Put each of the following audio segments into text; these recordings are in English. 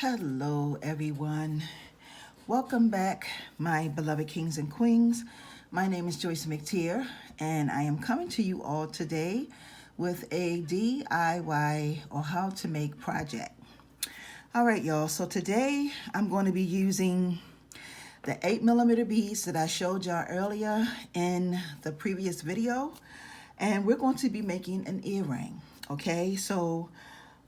Hello, everyone. Welcome back, my beloved kings and queens. My name is Joyce McTier, and I am coming to you all today with a DIY or how to make project. All right, y'all. So today I'm going to be using the 8mm beads that I showed y'all earlier in the previous video, and we're going to be making an earring. Okay, so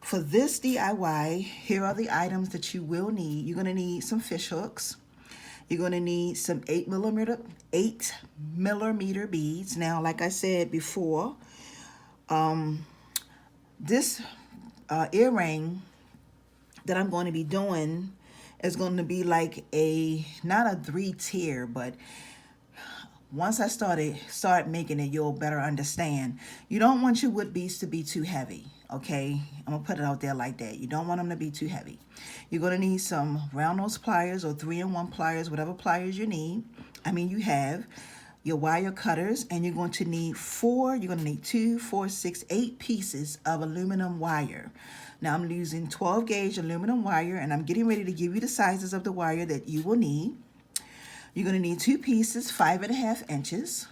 for this DIY, here are the items that you will need. You're going to need some fish hooks. You're going to need some 8mm beads. Now, like I said before, this earring that I'm going to be doing is going to be like not a 3-tier, but once I start making it, you'll better understand. You don't want your wood beads to be too heavy, okay? I'm gonna put it out there like that. You don't want them to be too heavy. You're gonna need some round nose pliers or 3-in-1 pliers, whatever pliers you need. You have your wire cutters, and you're going to need 2, 4, 6, 8 pieces of aluminum wire. Now I'm using 12 gauge aluminum wire, and I'm getting ready to give you the sizes of the wire that you will need. You're going to need 2 pieces, 5.5 inches.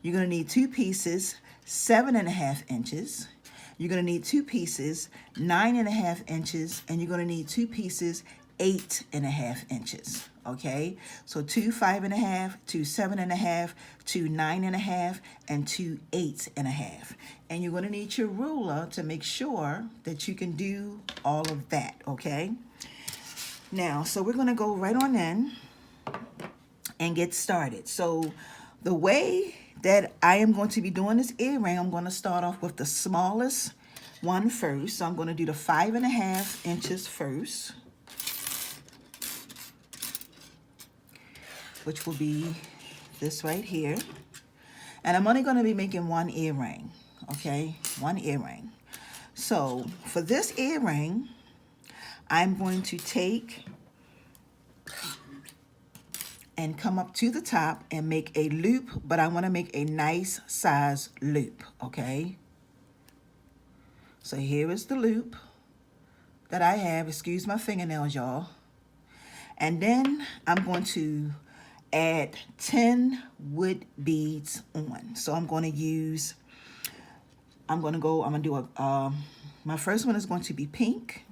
You're going to need 2 pieces, 7.5 inches. You're going to need 2 pieces, 9.5 inches. And you're going to need 2 pieces, 8.5 inches. Okay? So 2 5.5, 2 7.5, 2 9.5, and 2 8.5. And you're going to need your ruler to make sure that you can do all of that. Okay? Now, so we're going to go right on in and get started. So the way that I am going to be doing this earring, I'm going to start off with the smallest one first. So I'm going to do the 5.5 inches first, which will be this right here. And I'm only going to be making one earring, okay? One earring. So for this earring, I'm going to take and come up to the top and make a loop, but I want to make a nice size loop, okay? So here is the loop that I have. Excuse my fingernails, y'all. And then I'm going to add 10 wood beads on. So I'm going to do my first one is going to be pink.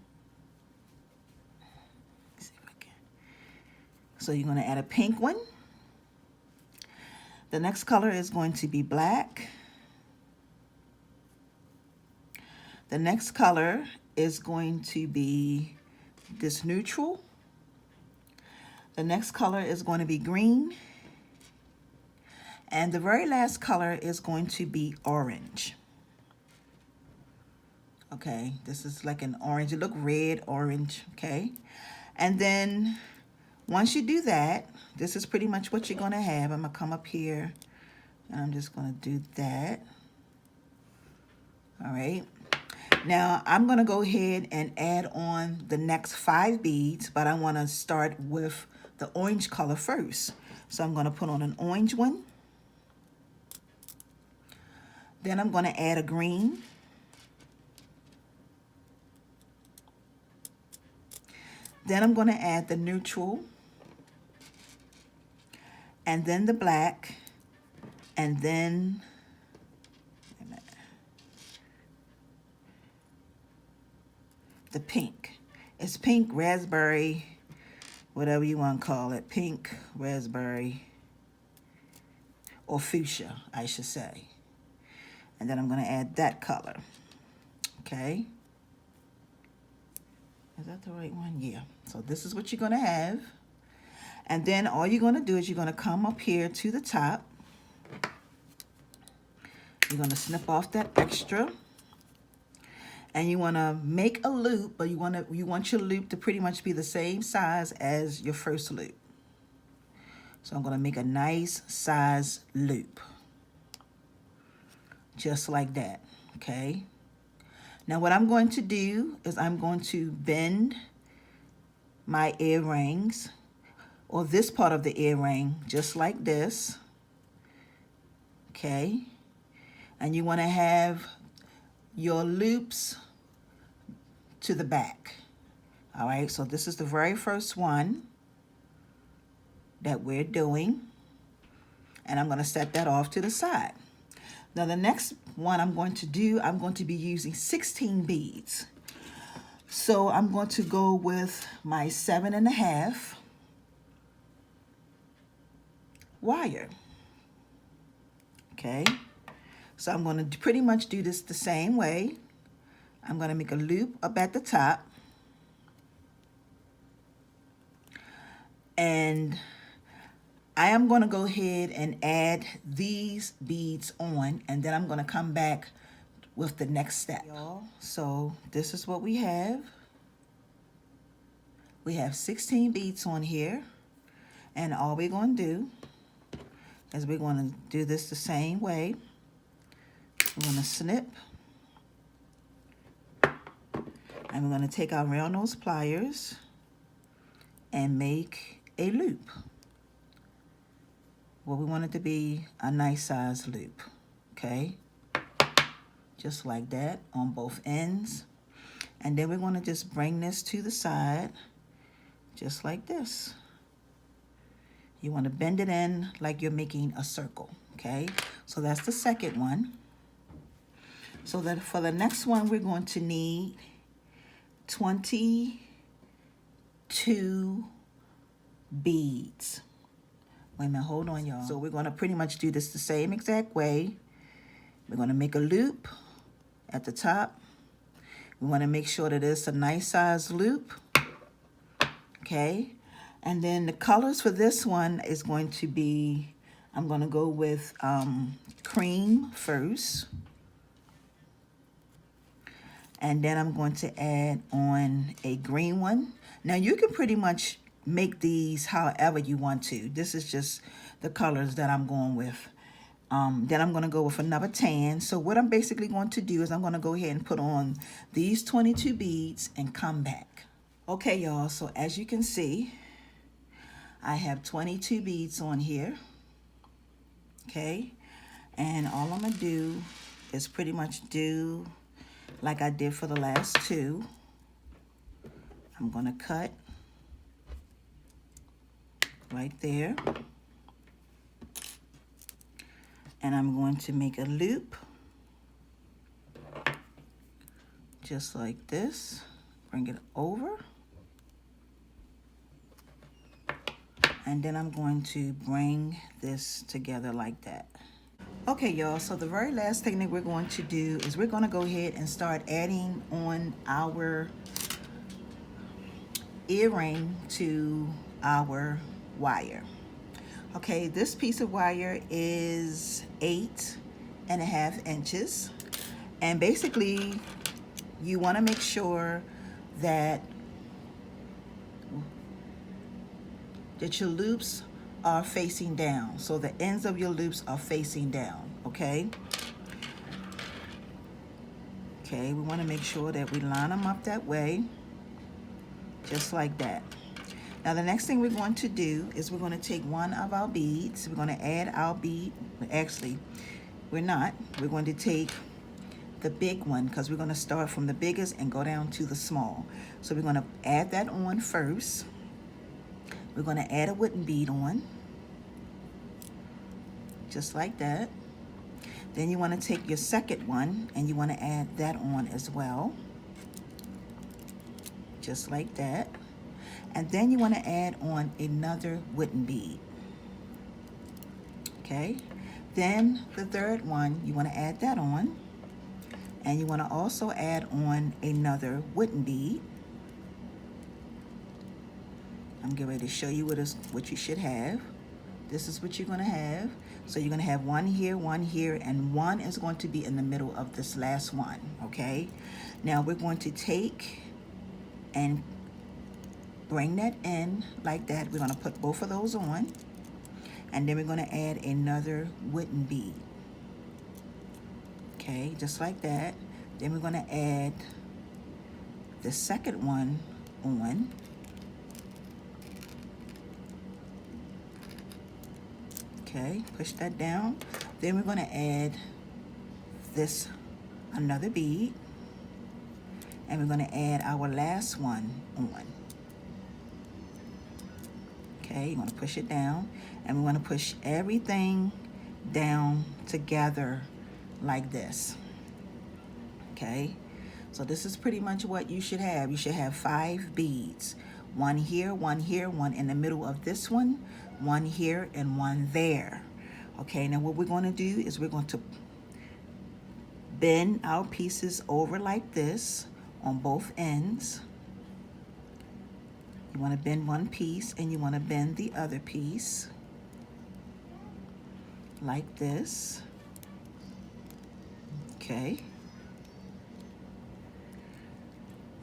So you're going to add a pink one. The next color is going to be black. The next color is going to be this neutral. The next color is going to be green. And the very last color is going to be orange. Okay, this is like an orange. It looks red, orange, okay? And then once you do that, this is pretty much what you're going to have. I'm going to come up here, and I'm just going to do that. All right. Now, I'm going to go ahead and add on the next 5 beads, but I want to start with the orange color first. So I'm going to put on an orange one. Then I'm going to add a green. Then I'm going to add the neutral. And then the black, and then the pink. It's pink, raspberry, whatever you want to call it. Pink, raspberry, or fuchsia, I should say. And then I'm going to add that color. Okay. Is that the right one? Yeah. So this is what you're going to have. And then all you're going to do is you're going to come up here to the top. You're going to snip off that extra. And you want to make a loop, but you want your loop to pretty much be the same size as your first loop. So I'm going to make a nice size loop. Just like that, okay? Now what I'm going to do is I'm going to bend my earrings, or this part of the earring, just like this, okay? And you want to have your loops to the back, All right, so this is the very first one that we're doing, and I'm going to set that off to the side. Now the next one I'm going to do, I'm going to be using 16 beads. So I'm going to go with my 7.5 wire. Okay, so I'm going to pretty much do this the same way. I'm going to make a loop up at the top, and I am going to go ahead and add these beads on, and then I'm going to come back with the next step. So this is what we have. We have 16 beads on here, and all we're going to do is we're going to do this the same way. We're going to snip, and we're going to take our round nose pliers and make a loop. Well, we want it to be a nice size loop, okay? Just like that on both ends. And then we're going to just bring this to the side, just like this. You want to bend it in like you're making a circle, okay? So that's the second one. So that for the next one, we're going to need 22 beads. Wait a minute, hold on, y'all. So we're going to pretty much do this the same exact way. We're going to make a loop at the top. We want to make sure that it's a nice size loop. Okay. And then the colors for this one is going to be, I'm going to go with cream first. And then I'm going to add on a green one. Now you can pretty much make these however you want to. This is just the colors that I'm going with. Then I'm going to go with another tan. So what I'm basically going to do is I'm going to go ahead and put on these 22 beads and come back. Okay, y'all, so as you can see, I have 22 beads on here. Okay, and all I'm going to do is pretty much do like I did for the last two. I'm going to cut right there, and I'm going to make a loop just like this. Bring it over, and then I'm going to bring this together like that. Okay, y'all, so the very last thing that we're going to do is we're going to go ahead and start adding on our earring to our wire. Okay, this piece of wire is 8.5 inches, and basically you want to make sure that your loops are facing down, so the ends of your loops are facing down. Okay, we want to make sure that we line them up that way, just like that. Now the next thing we're going to do is we're going to take one of our beads. We're going to add our bead. Actually, we're not. We're going to take the big one because we're going to start from the biggest and go down to the small. So we're going to add that on first. We're going to add a wooden bead on, just like that. Then you want to take your second one and you want to add that on as well, just like that. And then you want to add on another wooden bead. Okay, then the third one, you want to add that on, and you want to also add on another wooden bead. I'm getting ready to show you what you should have. This is what you're going to have. So you're going to have one here, and one is going to be in the middle of this last one. Okay, now we're going to take and bring that in like that. We're going to put both of those on, and then we're going to add another wooden bead. Okay, just like that. Then we're going to add the second one on. Okay, push that down. Then we're going to add this another bead, And we're going to add our last one on. Okay, you're going to push it down, and we want to push everything down together like this. Okay, so this is pretty much what you should have. You should have 5 beads. One here, one in the middle of this one here, and one there. Okay, now what we're going to do is we're going to bend our pieces over like this on both ends. You want to bend one piece and you want to bend the other piece like this. Okay.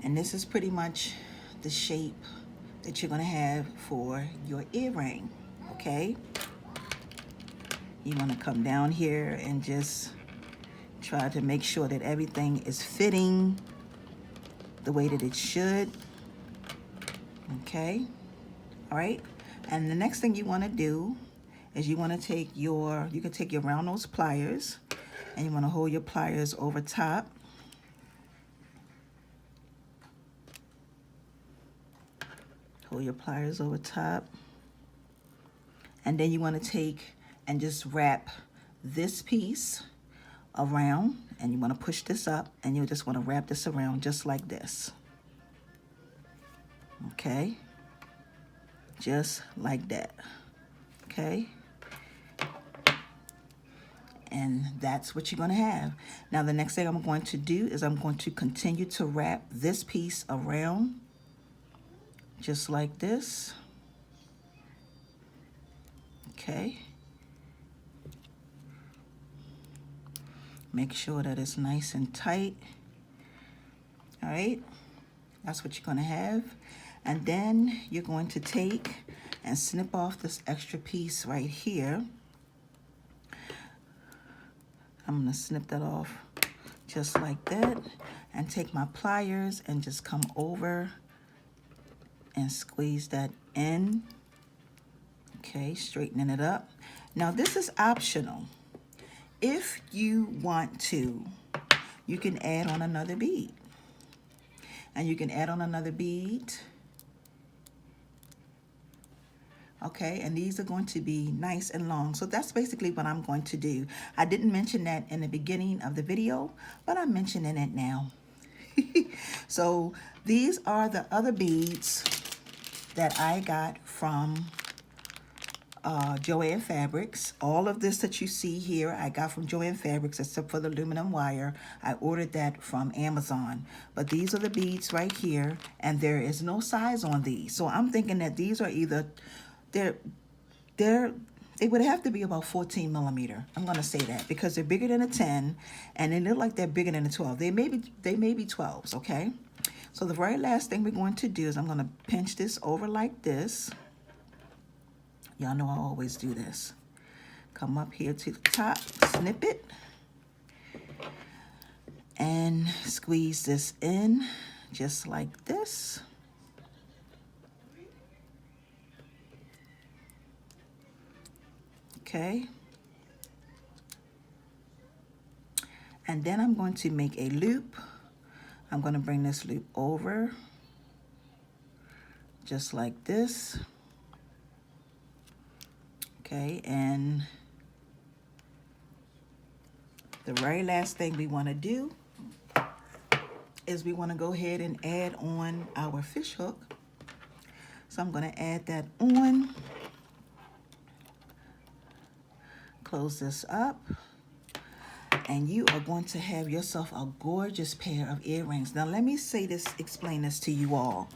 And this is pretty much the shape that you're going to have for your earring. Okay. You want to come down here and just try to make sure that everything is fitting the way that it should. Okay. All right. And the next thing you want to do is you want to take your, you can take your round nose pliers and you want to hold your pliers over top. Hold your pliers over top. And then you want to take and just wrap this piece around, and you want to push this up, and you just want to wrap this around just like this. Okay, just like that. Okay, and that's what you're going to have. Now the next thing I'm going to do is I'm going to continue to wrap this piece around just like this. Okay, make sure that it's nice and tight. All right, that's what you're going to have. And then you're going to take and snip off this extra piece right here. I'm going to snip that off just like that, and take my pliers and just come over and squeeze that in. Okay, straightening it up. Now this is optional. If you want to, you can add on another bead. And you can add on another bead. Okay, and these are going to be nice and long. So that's basically what I'm going to do. I didn't mention that in the beginning of the video, but I'm mentioning it now. So these are the other beads that I got from Joann Fabrics. All of this that you see here, I got from Joann Fabrics, except for the aluminum wire. I ordered that from Amazon. But these are the beads right here, and there is no size on these. So I'm thinking that these are either, they would have to be about 14 millimeter. I'm gonna say that because they're bigger than a 10, and they look like they're bigger than a 12. They may be 12s, okay? So the very last thing we're going to do is I'm gonna pinch this over like this. Y'all know I always do this. Come up here to the top, snip it, and squeeze this in just like this. Okay. And then I'm going to make a loop. I'm going to bring this loop over just like this. Okay, and the very last thing we want to do is we want to go ahead and add on our fish hook. So I'm going to add that on. Close this up. And you are going to have yourself a gorgeous pair of earrings. Now let me say this, explain this to you all.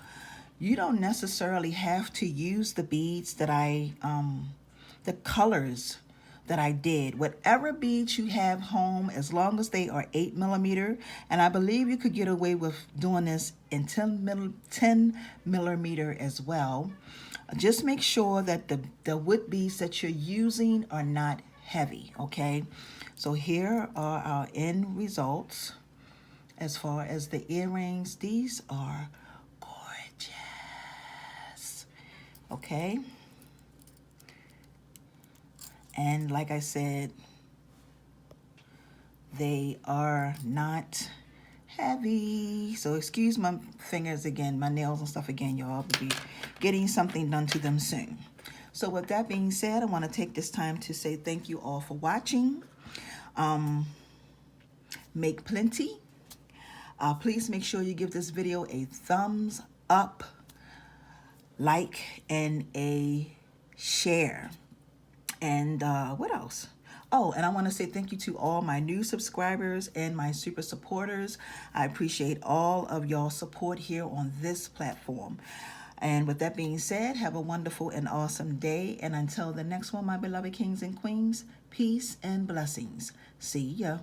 You don't necessarily have to use the beads that the colors that I did. Whatever beads you have home, as long as they are 8 millimeter, and I believe you could get away with doing this in 10 millimeter as well. Just make sure that the wood beads that you're using are not heavy, okay? So here are our end results as far as the earrings. These are gorgeous, okay? And like I said, they are not heavy. So excuse my fingers again, my nails and stuff again, y'all. I'll be getting something done to them soon. So with that being said, I want to take this time to say thank you all for watching. Make plenty. Please make sure you give this video a thumbs up, like, and a share. And what else? Oh, and I want to say thank you to all my new subscribers and my super supporters. I appreciate all of y'all support here on this platform. And with that being said, have a wonderful and awesome day. And until the next one, my beloved kings and queens, peace and blessings. See ya.